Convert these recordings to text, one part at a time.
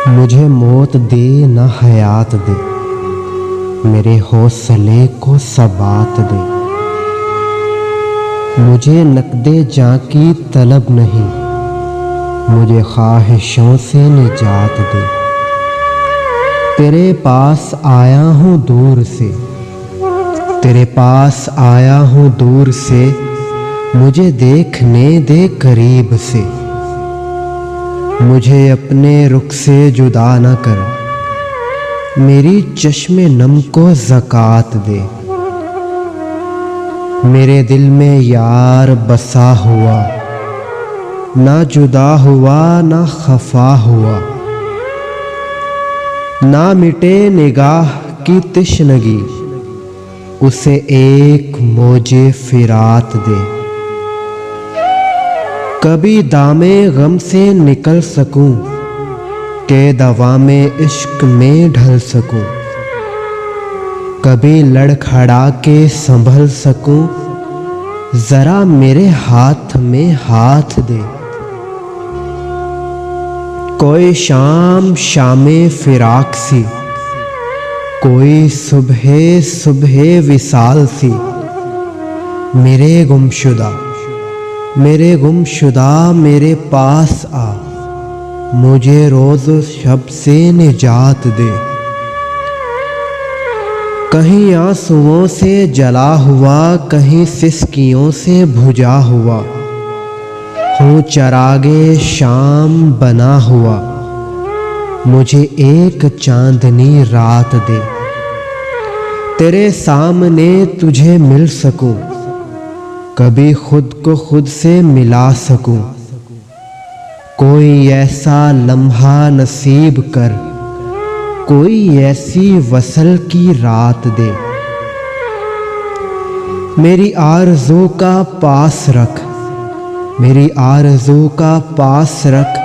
मुझे मौत दे न हयात दे, मेरे हौसले को सबात दे। मुझे नक़्दे जां की तलब नहीं, मुझे ख्वाहिशों से निजात दे। तेरे पास आया हूँ दूर से, तेरे पास आया हूँ दूर से, मुझे देखने दे करीब से। मुझे अपने रुख से जुदा न कर, मेरी चश्मे नम को ज़कात दे। मेरे दिल में यार बसा हुआ, ना जुदा हुआ ना खफा हुआ। ना मिटे निगाह की तिश्नगी, उसे एक मौजे फिरात दे। कभी दामे गम से निकल सकूं, के दवा में इश्क में ढल सकूं। कभी लड़खड़ा के संभल सकूं, जरा मेरे हाथ में हाथ दे। कोई शाम शामे फिराक सी, कोई सुबह सुबह विसाल सी। मेरे गुमशुदा मेरे पास आ, मुझे रोज़ शब से निजात दे। कहीं आंसुओं से जला हुआ, कहीं सिसकियों से भुजा हुआ। हूँ चरागे शाम बना हुआ, मुझे एक चांदनी रात दे। तेरे सामने तुझे मिल सकूं, कभी खुद को खुद से मिला सकूं। कोई ऐसा लम्हा नसीब कर, कोई ऐसी वसल की रात दे। मेरी आरज़ू का पास रख, मेरी आरज़ू का पास रख,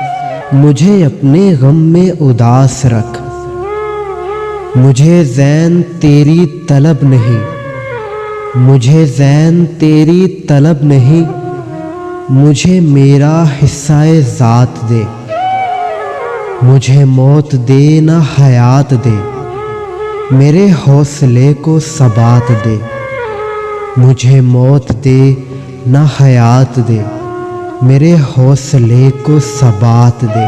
मुझे अपने गम में उदास रख। मुझे ज़ैन तेरी तलब नहीं, मुझे ज़ैन तेरी तलब नहीं, मुझे मेरा हिस्सा-ए ज़ात दे। मुझे मौत दे न हयात दे, मेरे हौसले को सबात दे। मुझे मौत दे न हयात दे, मेरे हौसले को सबात दे।